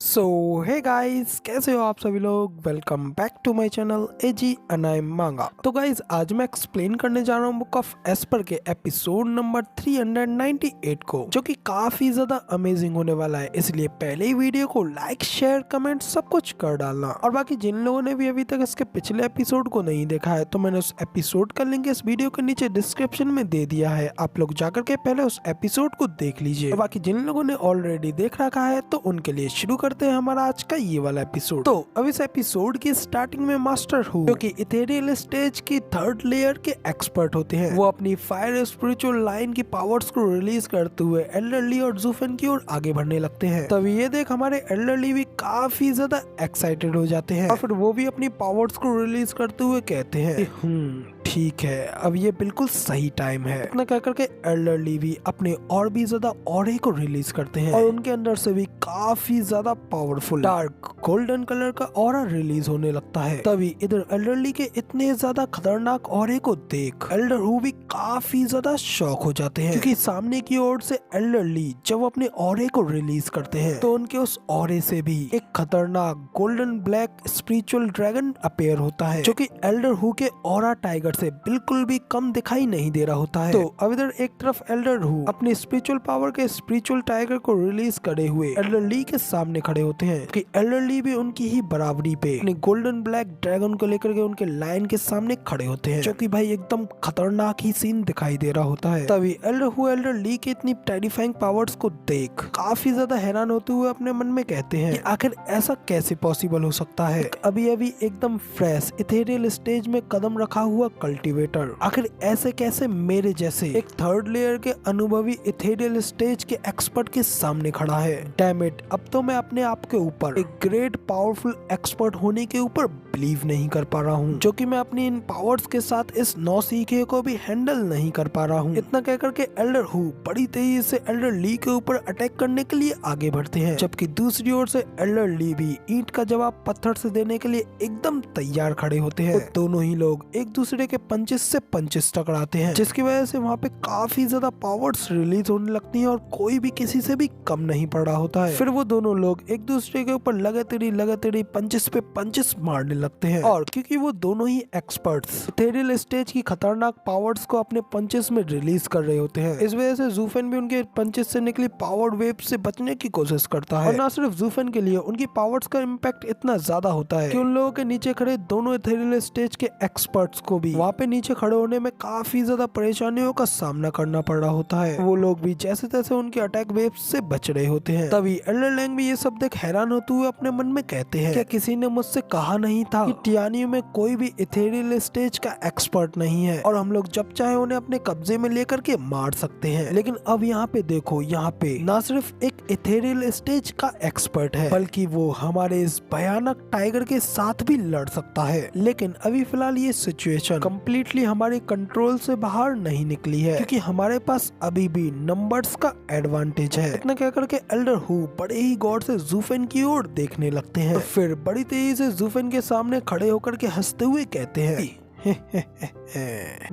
सो hey guys, कैसे हो आप सभी लोग। Welcome back to my channel एजी अनाई मांगा। तो गाइस, आज मैं एक्सप्लेन करने जा रहा हूँ बुक ऑफ एस्पर के एपिसोड नंबर 398 को, जो कि काफी ज्यादा अमेजिंग होने वाला है। इसलिए पहले ही वीडियो को लाइक शेयर कमेंट सब कुछ कर डालना। और बाकी जिन लोगों ने भी अभी तक इसके पिछले एपिसोड को नहीं देखा है, तो मैंने उस एपिसोड का लिंक इस वीडियो के नीचे डिस्क्रिप्शन में दे दिया है। आप लोग जाकर के पहले उस एपिसोड को देख लीजिए। बाकी जिन लोगों ने ऑलरेडी देख रखा है, तो उनके लिए शुरू करते हैं हमारा आज का ये वाला एपिसोड। तो अब इस एपिसोड की स्टार्टिंग में मास्टर हु, जो कि इथेरियल स्टेज की थर्ड लेयर के एक्सपर्ट होते हैं, वो अपनी फायर स्पिरिचुअल लाइन की पावर्स को रिलीज करते हुए एल्डरली और जूफेन की ओर आगे बढ़ने लगते हैं। तभी ये देख हमारे एल्डरली भी काफी ज्यादा एक्साइटेड हो जाते हैं और फिर वो भी अपनी पावर्स को रिलीज करते हुए कहते हैं ठीक है, अब ये बिल्कुल सही टाइम है। इतना कह करके एल्डरली भी अपने और भी ज्यादा ऑरे को रिलीज करते हैं और उनके अंदर से भी काफी ज्यादा पावरफुल डार्क गोल्डन कलर का ऑरा रिलीज होने लगता है। तभी इधर एल्डरली के इतने ज्यादा खतरनाक ऑरे को देख एल्डर हु भी काफी ज्यादा शॉक हो जाते हैं, क्योंकि सामने की ओर से एल्डरली जब अपने ऑरे को रिलीज करते हैं तो उनके उस ऑरे से भी एक खतरनाक golden black spiritual dragon appear होता है, जो कि एल्डर हु के ऑरा टाइगर से बिल्कुल भी कम दिखाई नहीं दे रहा होता है। तो अब इधर एक तरफ एल्डर हु अपने स्पिरिचुअल पावर के स्पिरिचुअल टाइगर को रिलीज करे हुए एल्डर ली के सामने खड़े होते हैं, कि एल्डर ली भी उनकी ही बराबरी पे अपने गोल्डन ब्लैक ड्रैगन को लेकर के उनके लाइन के सामने खड़े होते हैं, जो कि भाई एकदम खतरनाक ही सीन दिखाई दे रहा होता है। तभी एल्डर हु एल्डर ली के इतनी टेरिफाइंग पावर्स को देख काफी ज्यादा हैरान होते हुए अपने मन में कहते हैं कि आखिर ऐसा कैसे पॉसिबल हो सकता है। अभी अभी एकदम फ्रेश इथेरियल स्टेज में कदम रखा हुआ कल्टीवेटर आखिर ऐसे कैसे मेरे जैसे एक थर्ड लेयर के अनुभवी इथेरियल स्टेज के एक्सपर्ट के सामने खड़ा है। डैम इट, अब तो मैं अपने आप के ऊपर एक ग्रेट पावरफुल एक्सपर्ट होने के ऊपर बिलीव नहीं कर पा रहा हूँ, जो कि मैं अपनी इन पावर्स के साथ इस नौसीखे को भी हैंडल नहीं कर पा रहा हूँ। इतना कहकर के एल्डर हु बड़ी तेजी से एल्डर ली के ऊपर अटैक करने के लिए आगे बढ़ते हैं, जबकि दूसरी ओर से एल्डर ली भी ईंट का जवाब पत्थर से देने के लिए एकदम तैयार खड़े होते हैं। तो दोनों ही लोग एक दूसरे के पंचेस से पंचेस टकराते हैं, जिसकी वजह से वहाँ पे काफी ज्यादा पावर्स रिलीज होने लगती हैं और कोई भी किसी से भी कम नहीं पड़ रहा होता है। फिर वो दोनों लोग एक दूसरे के ऊपर लगातार पंचेस पे पंचेस मारने लगते हैं, और क्योंकि वो दोनों ही एक्सपर्ट्स इथेरियल स्टेज की खतरनाक पावर्स को अपने पंचेस में रिलीज कर रहे होते हैं, इस वजह से जूफेन भी उनके पंचेस से निकली पावर वेव से बचने की कोशिश करता है। और न सिर्फ जूफेन के लिए उनकी पावर्स का इम्पैक्ट इतना ज्यादा होता है कि उन लोगों के नीचे खड़े दोनों इथेरियल स्टेज के एक्सपर्ट्स को भी वहाँ पे नीचे खड़े होने में काफी ज्यादा परेशानियों का सामना करना पड़ रहा होता है। वो लोग भी जैसे तैसे उनके अटैक वेव से बच रहे होते हैं। तभी एल्डर लैंग भी ये सब देख हैरान होते हुए अपने मन में कहते हैं, क्या किसी ने मुझसे कहा नहीं था कि टियानियो में कोई भी इथेरियल स्टेज का एक्सपर्ट नहीं है और हम लोग जब चाहे उन्हें अपने कब्जे में लेकर के मार सकते हैं। लेकिन अब यहाँ पे देखो, यहाँ पे न सिर्फ एक इथेरियल स्टेज का एक्सपर्ट है, बल्कि वो हमारे इस भयानक टाइगर के साथ भी लड़ सकता है। लेकिन अभी फिलहाल ये सिचुएशन कम्प्लीटली हमारे कंट्रोल से बाहर नहीं निकली है, क्योंकि हमारे पास अभी भी नंबर्स का एडवांटेज है। इतना कहकर के एल्डर हु बड़े ही गौर से जूफेन की ओर देखने लगते हैं, फिर बड़ी तेजी से जूफेन के सामने खड़े होकर के हंसते हुए कहते हैं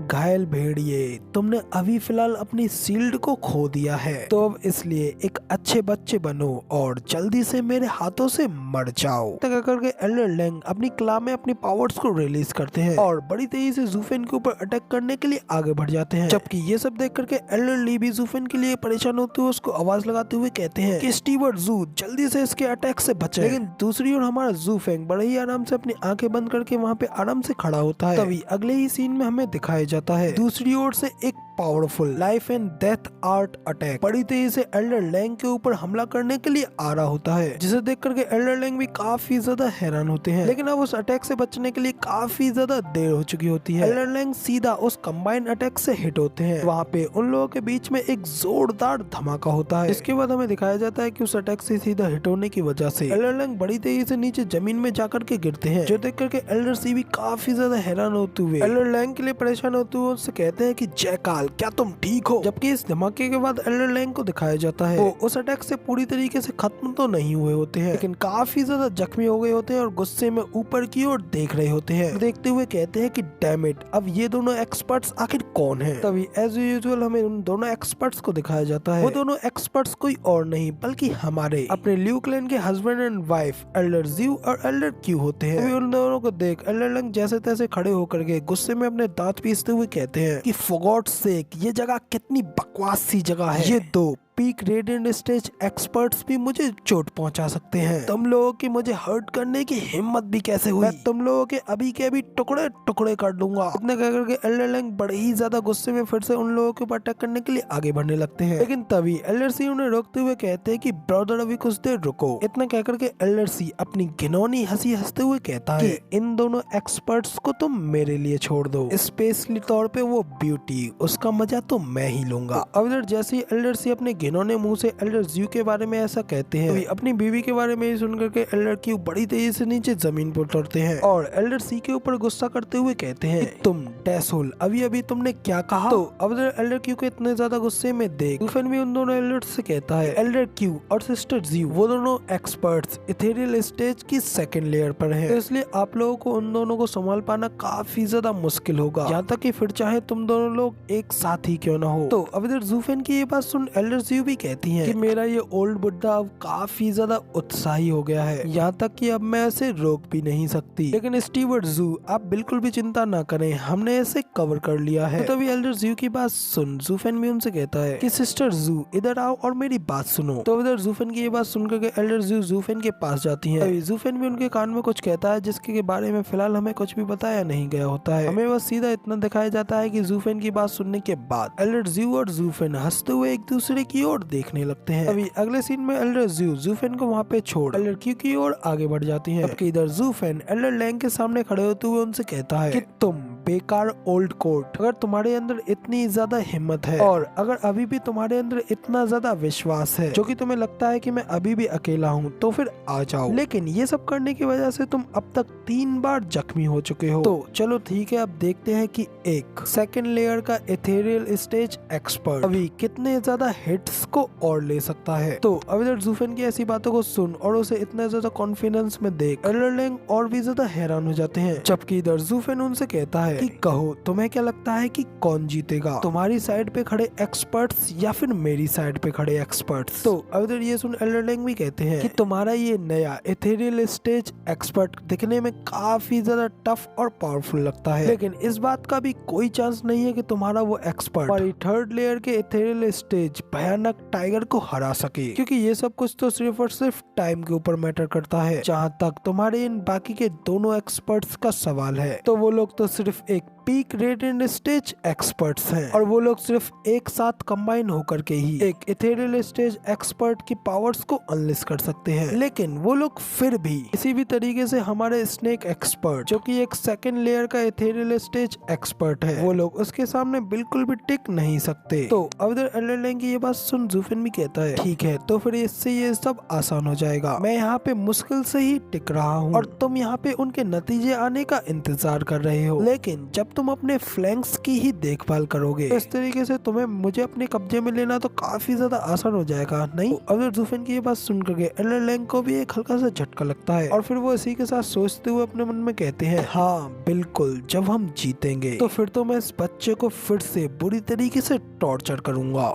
घायल भेड़िए, तुमने अभी फिलहाल अपनी सील्ड को खो दिया है, तो अब इसलिए एक अच्छे बच्चे बनो और जल्दी से मेरे हाथों से मर जाओ। तक करके एल्डर लैंग अपनी क्ला में अपनी पावर्स को रिलीज करते हैं और बड़ी तेजी से जूफेन के ऊपर अटैक करने के लिए आगे बढ़ जाते हैं। जबकि ये सब देख करके एल्डर ली भी जूफेन के लिए परेशान होते हुए उसको आवाज लगाते हुए कहते हैं कि स्टीवर्ट जू जल्दी से इसके अटैक से बचे। लेकिन दूसरी ओर हमारा जूफेंग बड़े ही आराम से अपनी आंखें बंद करके वहाँ पे आराम से खड़ा होता है। अगले ही सीन में हमें दिखाया जाता है दूसरी ओर से एक powerful life and death art attack बड़ी तेजी से एल्डर लैंग के ऊपर हमला करने के लिए आ रहा होता है, जिसे देख करके एल्डर लैंग भी काफी ज्यादा हैरान होते हैं। लेकिन अब उस अटैक से बचने के लिए काफी ज्यादा देर हो चुकी होती है। एल्डर लैंग सीधा उस कंबाइंड अटैक से हिट होते हैं। वहाँ पे उन लोगों के बीच में एक जोरदार धमाका होता है। इसके बाद हमें दिखाया जाता है कि उस अटैक से सीधा हिट होने की वजह से एल्डर लैंग बड़ी तेजी से नीचे जमीन में जाकर के गिरते हैं, जो देख करके एल्डर सी भी काफी ज्यादा हैरान होते हुए एल्डर लैंग के लिए परेशान होते हुए उससे कहते हैं कि जयकाल क्या तुम ठीक हो? जबकि इस धमाके के बाद एल्डर लैंग को दिखाया जाता है वो उस अटैक से पूरी तरीके से खत्म तो नहीं हुए होते हैं, लेकिन काफी ज्यादा जख्मी हो गए होते हैं और गुस्से में ऊपर की ओर देख रहे होते हैं। देखते हुए कहते हैं कि डैम इट, अब ये दोनों एक्सपर्ट्स आखिर कौन हैं? तभी एज यूजुअल हमें उन दोनों एक्सपर्ट्स को दिखाया जाता है। वो दोनों एक्सपर्ट्स कोई और नहीं बल्कि हमारे अपने ल्यू क्लैन के हस्बैंड एंड वाइफ एल्डर ज़्यू और एल्डर क्यू होते हैं। अभी उन दोनों को देख एल्डर लैंग जैसे तैसे खड़े होकर के गुस्से में अपने दांत पीसते हुए कहते हैं कि फॉर गॉड सेक, ये जगह कितनी बकवास सी जगह है। ये दो पीक रेडिएंट स्टेज एक्सपर्ट्स भी मुझे चोट पहुंचा सकते हैं। तुम लोगों की मुझे हर्ट करने की हिम्मत भी कैसे हुई? मैं तुम लोगों के अभी के अभी टुकड़े टुकड़े कर दूंगा। इतना कह करके एल्डर लैंग बड़े ही ज्यादा गुस्से में फिर से उन लोगों के ऊपर अटैक करने के लिए आगे बढ़ने लगते हैं, लेकिन तभी एल्डर सी उन्हें रोकते हुए कहते हैं कि ब्रदर अभी कुछ देर रुको। इतना कह करके एल्डर सी अपनी घिनौनी हंसी हंसते हुए कहता है कि इन दोनों एक्सपर्ट्स को तुम मेरे लिए छोड़ दो, स्पेशली तौर पे वो ब्यूटी, उसका मजा तो मैं ही लूंगा। अब इधर जैसे ही एल्डर सी अपने घिनौने मुंह से एल्डर ज़्यू के बारे में ऐसा कहते हैं, अपनी बीवी के बारे में सुनकर के एल्डर क्यू बड़ी तेजी से नीचे जमीन पर उतरते हैं और एल्डर सी के ऊपर गुस्सा करते हुए कहते हैं कि तुम डैसहोल, अभी अभी तुमने क्या कहा? तो अब एल्डर क्यू के इतने ज्यादा गुस्से में देख लुफेन भी उन दोनों एल्डर से कहता है एल्डर क्यू और सिस्टर ज़्यू वो दोनों एक्सपर्ट्स इथेरियल स्टेज की सेकंड लेयर पर हैं, तो इसलिए आप लोगों को उन दोनों को संभाल पाना काफी ज्यादा मुश्किल होगा, यहाँ तक कि फिर चाहे तुम दोनों लोग एक साथ ही क्यों ना हो। तो अब इधर ज़ूफेन की ये बात सुन एल्डर ज़्यू भी कहती हैं कि मेरा ये ओल्ड बुड्ढा अब काफी ज्यादा उत्साही हो गया है, यहाँ तक कि अब मैं इसे रोक भी नहीं सकती। लेकिन स्टीवर्ट ज़ू आप बिल्कुल भी चिंता ना करें, हमने इसे कवर कर लिया है। तो तभी एल्डर ज़्यू की बात सुन ज़ूफेन भी उनसे कहता है कि सिस्टर ज़ू इधर आओ और मेरी बात सुनो। तो इधर ज़ूफेन की ये बात सुनकर के एल्डर ज़्यू ज़ूफेन के पास जाती है। तभी ज़ूफेन भी उनके कान में कुछ कहता है जिसके बारे में फिलहाल हमें कुछ भी बताया नहीं गया होता है, हमें बस सीधा इतना दिखाया जाता है कि ज़ूफेन की बात सुनने के बाद एल्डर ज़्यू और ज़ूफेन हंसते हुए एक दूसरे की ओर देखने लगते हैं। अभी अगले सीन में एल्डर ज़्यू ज़ूफेन को वहाँ पे छोड़ एल्डर क्यू की ओर आगे बढ़ जाती है, जबकि इधर ज़ूफेन एल्डर लैंग के सामने खड़े होते हुए उनसे कहता है कि तुम बेकार ओल्ड कोट, अगर तुम्हारे अंदर इतनी ज्यादा हिम्मत है और अगर अभी भी तुम्हारे अंदर इतना ज्यादा विश्वास है जो कि तुम्हें लगता है कि मैं अभी भी अकेला हूँ, तो फिर आ जाओ। लेकिन ये सब करने की वजह से तुम अब तक 3 बार जख्मी हो चुके हो, तो चलो ठीक है, अब देखते हैं कि एक सेकंड लेयर का इथेरियल स्टेज एक्सपर्ट अभी कितने ज्यादा हिट्स को और ले सकता है। तो अब इधर ज़ूफेन की ऐसी बातों को सुन और उसे इतना ज्यादा कॉन्फिडेंस में देख एल्डर लैंग और भी ज्यादा हैरान हो जाते हैं, जबकि इधर ज़ूफेन उनसे कहता है कि कहो तुम्हें क्या लगता है कि कौन जीतेगा, तुम्हारी साइड पे खड़े एक्सपर्ट्स या फिर मेरी साइड पे खड़े एक्सपर्ट्स? तो अब इधर ये सुन एल्डर लैंग भी कहते हैं कि तुम्हारा ये नया इथेरियल स्टेज एक्सपर्ट दिखने में काफी ज्यादा टफ और पावरफुल लगता है, लेकिन इस बात का भी कोई चांस नहीं है कि तुम्हारा वो एक्सपर्ट हमारी थर्ड लेयर के इथेरियल स्टेज भयानक टाइगर को हरा सके, क्योंकि ये सब कुछ तो सिर्फ और सिर्फ टाइम के ऊपर मैटर करता है। जहाँ तक तुम्हारे इन बाकी के दोनों एक्सपर्ट्स का सवाल है, तो वो लोग तो सिर्फ एक पीक रेडिएंट स्टेज एक्सपर्ट्स हैं और वो लोग सिर्फ एक साथ कंबाइन होकर के ही एक इथेरियल स्टेज एक्सपर्ट की पावर्स को अनलिस्ट कर सकते हैं। लेकिन वो लोग फिर भी किसी भी तरीके से हमारे स्नेक एक्सपर्ट जो कि एक सेकंड लेयर का इथेरियल स्टेज एक्सपर्ट है, वो लोग उसके सामने बिल्कुल भी टिक नहीं सकते। तो अब इधर एल्डर लैंग की ये बात सुन ज़ूफेन भी कहता है ठीक है, तो फिर इससे ये सब आसान हो जाएगा, मैं यहाँ पे मुश्किल से ही टिक रहा हूँ और तुम यहाँ पे उनके नतीजे आने का इंतजार कर रहे हो, लेकिन जब तुम अपने फ्लैंक्स की ही देखभाल करोगे तो इस तरीके से तुम्हें मुझे अपने कब्जे में लेना तो काफी ज्यादा आसान हो जाएगा, नहीं? अगर ज़ूफेन की ये बात सुन करके एल्डर लैंग को भी एक हल्का सा झटका लगता है और फिर वो इसी के साथ सोचते हुए अपने मन में कहते हैं हाँ बिल्कुल, जब हम जीतेंगे तो फिर तो मैं इस बच्चे को फिर से बुरी तरीके से टॉर्चर करूंगा।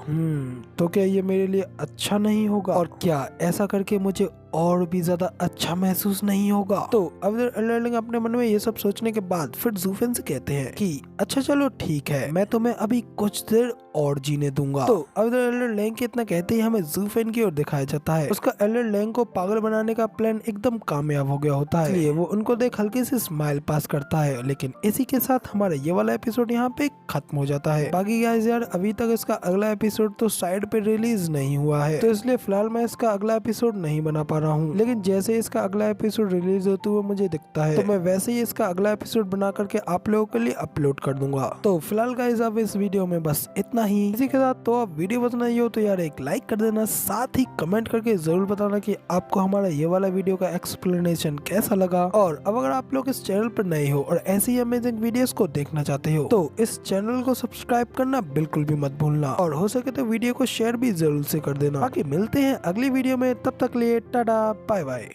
तो क्या ये मेरे लिए अच्छा नहीं होगा और क्या ऐसा करके मुझे और भी ज्यादा अच्छा महसूस नहीं होगा? तो अब एल्डर लैंग अपने मन में ये सब सोचने के बाद फिर ज़ूफेन से कहते हैं कि अच्छा चलो ठीक है, मैं तुम्हें अभी कुछ देर और जीने दूंगा। तो अब एल्डर लैंग के इतना कहते ही हमें ज़ूफेन की ओर दिखाया जाता है, उसका एल्डर लैंग को पागल बनाने का प्लान एकदम कामयाब हो गया होता है, इसलिए वो उनको देख हल्की सी स्माइल पास करता है। लेकिन इसी के साथ हमारा ये वाला एपिसोड यहाँ पे खत्म हो जाता है। बाकी गाइस यार अभी तक इसका अगला एपिसोड तो साइड पे रिलीज नहीं हुआ है, तो इसलिए फिलहाल मैं इसका अगला एपिसोड नहीं बना पा रहा हूँ, लेकिन जैसे इसका अगला एपिसोड रिलीज होते हुए मुझे दिखता है तो मैं वैसे ही इसका अगला एपिसोड बना करके आप लोगों के लिए अपलोड कर दूंगा। तो फिलहाल गाइस अब इस वीडियो में बस इतना ही। इसी के साथ तो आप वीडियो पसंद आई हो तो यार एक लाइक कर देना, साथ ही कमेंट करके जरूर बताना कि आपको हमारा ये वाला वीडियो का एक्सप्लेनेशन कैसा लगा। और अब अगर आप लोग इस चैनल पर नए हो और ऐसी अमेजिंग वीडियोस को देखना चाहते हो तो इस चैनल को सब्सक्राइब करना बिल्कुल भी मत भूलना, और हो सके तो वीडियो को शेयर भी जरूर से कर देना। बाकी मिलते हैं अगली वीडियो में, तब तक लिए टाटा बाय बाय।